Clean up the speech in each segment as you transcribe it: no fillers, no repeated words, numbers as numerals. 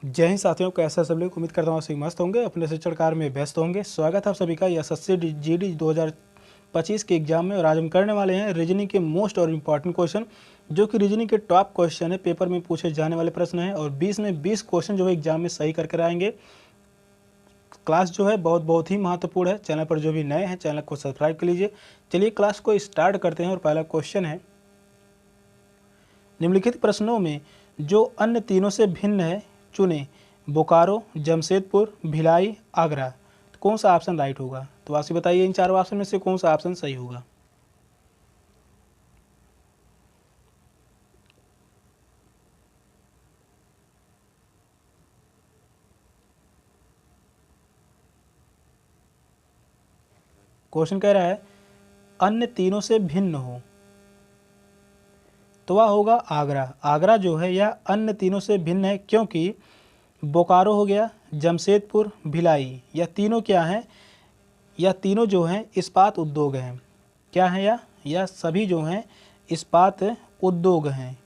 जय हिंद साथियों, कैसा सब लोग। उम्मीद करता हूँ सभी मस्त होंगे, अपने शिक्षण कार्य में व्यस्त होंगे। स्वागत है आप सभी का एसएससी जीडी 2025 के एग्जाम में। और आज हम करने वाले हैं रीजनिंग के मोस्ट और इम्पॉर्टेंट क्वेश्चन, जो कि रीजनिंग के टॉप क्वेश्चन है, पेपर में पूछे जाने वाले प्रश्न हैं। और 20 में 20 क्वेश्चन जो है एग्जाम में सही करके आएंगे। क्लास जो है बहुत ही महत्वपूर्ण है। चैनल पर जो भी नए हैं चैनल को सब्सक्राइब कर लीजिए। चलिए क्लास को स्टार्ट करते हैं। और पहला क्वेश्चन है, निम्नलिखित प्रश्नों में जो अन्य तीनों से भिन्न है चुने। बोकारो, जमशेदपुर, भिलाई, आगरा। तो कौन सा ऑप्शन राइट होगा? तो आप बताइए इन चारों ऑप्शन में से कौन सा ऑप्शन सही होगा। क्वेश्चन कह रहा है अन्य तीनों से भिन्न हो, तो वह होगा आगरा। आगरा जो है यह अन्य तीनों से भिन्न है, क्योंकि बोकारो हो गया, जमशेदपुर, भिलाई, यह तीनों क्या हैं? यह तीनों जो हैं इस्पात उद्योग हैं। क्या है यह सभी जो हैं इस्पात उद्योग हैं।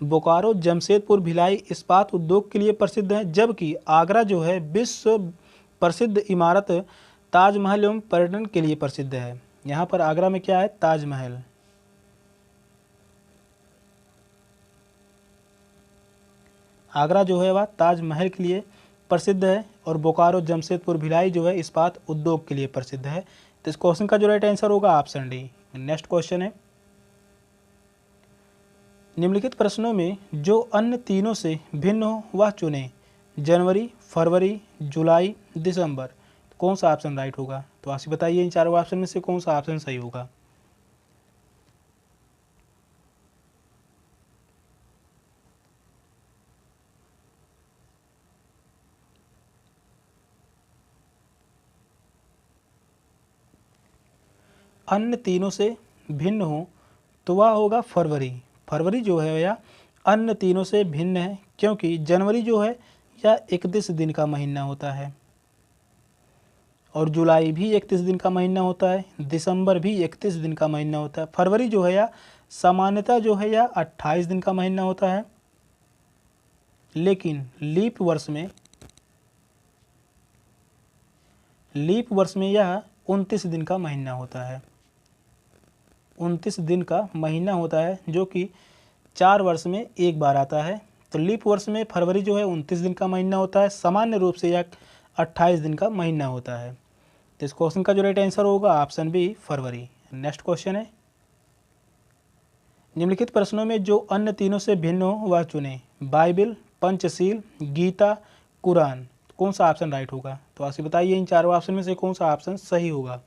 बोकारो, जमशेदपुर, भिलाई इस्पात उद्योग के लिए प्रसिद्ध है, जबकि आगरा जो है विश्व प्रसिद्ध इमारत ताजमहल एवं पर्यटन के लिए प्रसिद्ध है। यहाँ पर आगरा में क्या है? ताजमहल। आगरा जो है वह ताजमहल के लिए प्रसिद्ध है, और बोकारो, जमशेदपुर, भिलाई जो है इस्पात उद्योग के लिए प्रसिद्ध है। तो इस क्वेश्चन का जो राइट आंसर होगा ऑप्शन डी। नेक्स्ट क्वेश्चन है, निम्नलिखित प्रश्नों में जो अन्य तीनों से भिन्न हो वह चुने। जनवरी, फरवरी, जुलाई, दिसंबर। कौन सा ऑप्शन राइट होगा? तो आप बताइए इन चारों ऑप्शन में से कौन सा ऑप्शन सही होगा। अन्य तीनों से भिन्न हो तो वह होगा फरवरी। फरवरी जो है यह अन्य तीनों से भिन्न है, क्योंकि जनवरी जो है यह 31 दिन का महीना होता है, और जुलाई भी 31 दिन का महीना होता है, दिसंबर भी 31 दिन का महीना होता है। फरवरी जो है यह सामान्यतः जो है यह 28 दिन का महीना होता है, लेकिन लीप वर्ष में यह 29 दिन का महीना होता है। 29 दिन का महीना होता है, जो कि 4 वर्ष में एक बार आता है। तो लीप वर्ष में फरवरी जो है 29 दिन का महीना होता है, सामान्य रूप से यह 28 दिन का महीना होता है। तो इस क्वेश्चन का जो राइट आंसर होगा ऑप्शन बी, फरवरी। नेक्स्ट क्वेश्चन है, निम्नलिखित प्रश्नों में जो अन्य तीनों से भिन्न हो वह चुने। बाइबिल, पंचशील, गीता, कुरान। कौन सा ऑप्शन राइट होगा? तो आप बताइए इन चारों ऑप्शन में से कौन सा ऑप्शन सही होगा।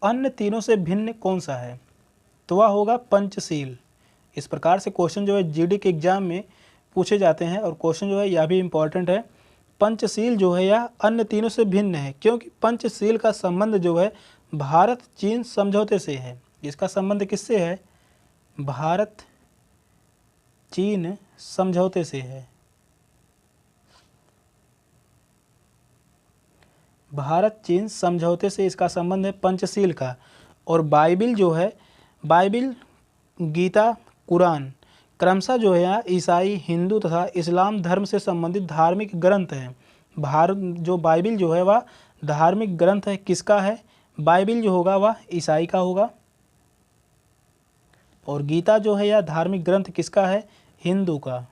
अन्य तीनों से भिन्न कौन सा है? तो वह होगा पंचशील। इस प्रकार से क्वेश्चन जो है जीडी के एग्जाम में पूछे जाते हैं, और क्वेश्चन जो है यह भी इम्पॉर्टेंट है। पंचशील जो है यह अन्य तीनों से भिन्न है, क्योंकि पंचशील का संबंध जो है भारत चीन समझौते से है। इसका संबंध किससे है? भारत चीन समझौते से है। भारत चीन समझौते से इसका संबंध है पंचशील का। और बाइबिल जो है, बाइबिल, गीता, कुरान क्रमशः जो है ईसाई, हिंदू तथा इस्लाम धर्म से संबंधित धार्मिक ग्रंथ हैं। भारत जो बाइबिल जो है वह धार्मिक ग्रंथ है। किसका है? बाइबिल जो होगा वह ईसाई का होगा, और गीता जो है यह धार्मिक ग्रंथ किसका है? हिंदू का।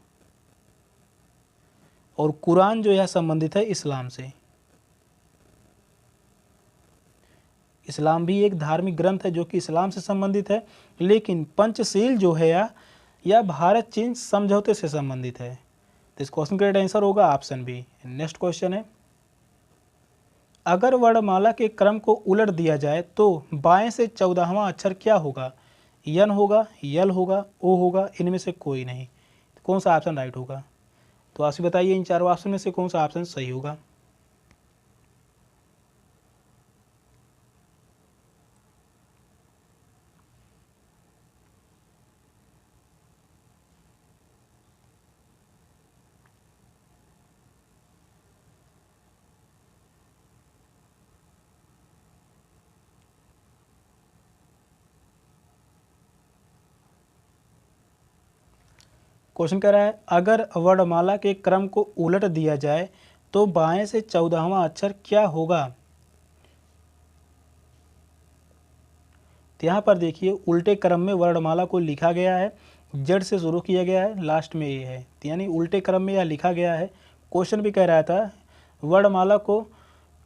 और कुरान जो यह संबंधित है इस्लाम से। इस्लाम भी एक धार्मिक ग्रंथ है जो कि इस्लाम से संबंधित है, लेकिन पंचशील जो है यह भारत चीन समझौते से संबंधित है। तो इस क्वेश्चन का राइट आंसर होगा ऑप्शन बी। नेक्स्ट क्वेश्चन है, अगर वर्णमाला के क्रम को उलट दिया जाए तो बाएं से 14वां अक्षर क्या होगा? यन होगा, यल होगा, ओ होगा, इनमें से कोई नहीं। तो कौन सा ऑप्शन राइट होगा? तो आप बताइए इन चारों ऑप्शन में से कौन सा ऑप्शन सही होगा। क्वेश्चन कह रहा है अगर वर्णमाला के क्रम को उलट दिया जाए तो बाएं से 14वां अक्षर क्या होगा। तो यहाँ पर देखिए उल्टे क्रम में वर्णमाला को लिखा गया है, जड़ से शुरू किया गया है, लास्ट में ये है, तो यानी उल्टे क्रम में यह लिखा गया है। क्वेश्चन भी कह रहा था वर्णमाला को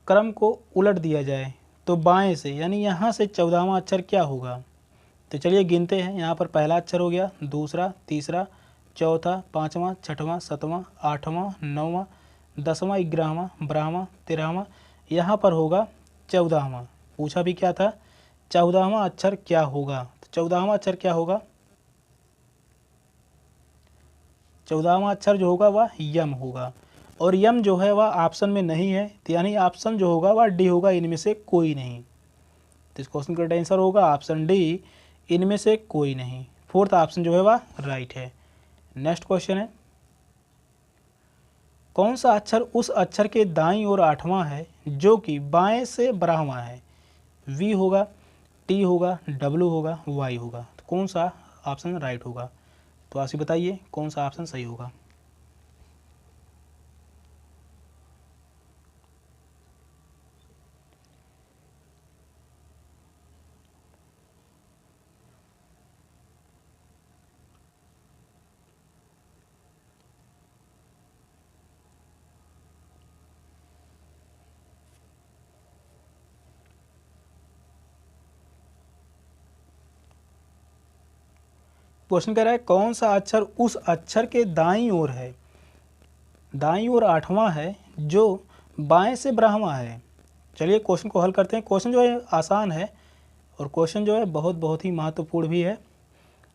क्रम को उलट दिया जाए तो बाएं से यानी यहाँ से 14वां अक्षर क्या होगा। तो चलिए गिनते हैं। यहाँ पर पहला अक्षर हो गया, दूसरा, तीसरा, चौथा, पाँचवां, छठवां, सातवां, आठवां, नौवां, 10वां, 11वां, 12वां, 13वां, यहाँ पर होगा 14वां। पूछा भी क्या था, 14वां अक्षर क्या होगा। तो 14वां अक्षर क्या होगा, 14वां अक्षर जो होगा वह यम होगा, और यम जो है वह ऑप्शन में नहीं है, तो यानी ऑप्शन जो होगा वह डी होगा, इनमें से कोई नहीं। तो इस क्वेश्चन का आंसर होगा ऑप्शन डी, इनमें से कोई नहीं। फोर्थ ऑप्शन जो है वह राइट है। नेक्स्ट क्वेश्चन है कौन सा अक्षर उस अक्षर के दाईं ओर 8वां है जो कि बाएं से 12वां है। वी होगा, टी होगा, डब्ल्यू होगा, वाई होगा। तो कौन सा ऑप्शन राइट होगा। तो आप बताइए कौन सा ऑप्शन सही होगा। क्वेश्चन कह रहा है कौन सा अक्षर उस अक्षर के दाईं ओर है, दाईं ओर 8वां है जो बाएं से 12वां है। चलिए क्वेश्चन को हल करते हैं। क्वेश्चन जो है आसान है और क्वेश्चन जो है बहुत ही महत्वपूर्ण भी है।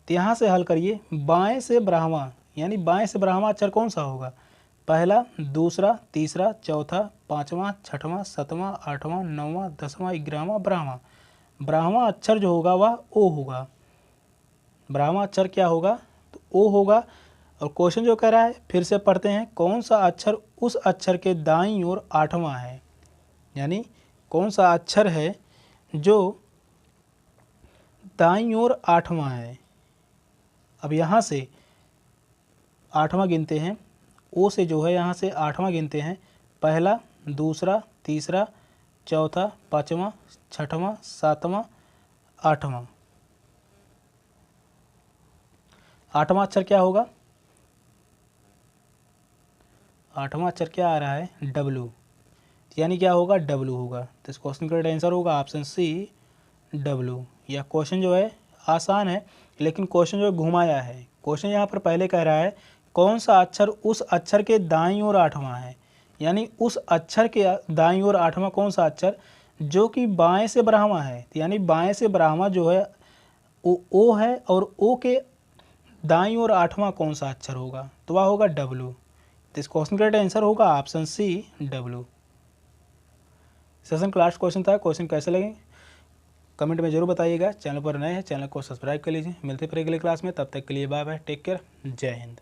तो यहाँ से हल करिए। बाएं से 12वां यानी बाएं से 12वां अक्षर कौन सा होगा, पहला, दूसरा, तीसरा, चौथा, पाँचवां, छठवां, सातवां, आठवां, नौवां, 10वां, 11वां, 12वां। 12वां अक्षर जो होगा वह ओ होगा। 12वां अक्षर क्या होगा, तो ओ होगा। और क्वेश्चन जो कह रहा है फिर से पढ़ते हैं, कौन सा अक्षर उस अक्षर के दाईं ओर 8वां है, यानी कौन सा अक्षर है जो दाईं ओर 8वां है। अब यहाँ से 8वां गिनते हैं, ओ से जो है यहाँ से 8वां गिनते हैं, पहला, दूसरा, तीसरा, चौथा, पाँचवां, छठवां, सातवां, आठवां। 8वां अक्षर क्या होगा, 8वां अक्षर क्या आ रहा है, डब्लू, यानी क्या होगा, डब्लू होगा। तो इस क्वेश्चन का राइट आंसर होगा ऑप्शन सी, डब्लू। या क्वेश्चन जो है आसान है लेकिन क्वेश्चन जो घुमाया है। क्वेश्चन यहाँ पर पहले कह रहा है कौन सा अक्षर उस अक्षर के दाईं ओर 8वां है, यानी उस अक्षर के दाईं ओर 8वां कौन सा अक्षर जो कि बाएं से 12वां है, यानी बाएं से 12वां जो है ओ है, और ओ के दाईं ओर 8वां कौन सा अक्षर होगा, तो वह होगा डब्लू। तो इस क्वेश्चन का राइट आंसर होगा ऑप्शन सी, डब्लू। सेशन का लास्ट क्वेश्चन था। क्वेश्चन कैसे लगे कमेंट में जरूर बताइएगा। चैनल पर नए हैं चैनल को सब्सक्राइब कर लीजिए। मिलते फिर अगले क्लास में, तब तक के लिए बाय बाय, टेक केयर, जय हिंद।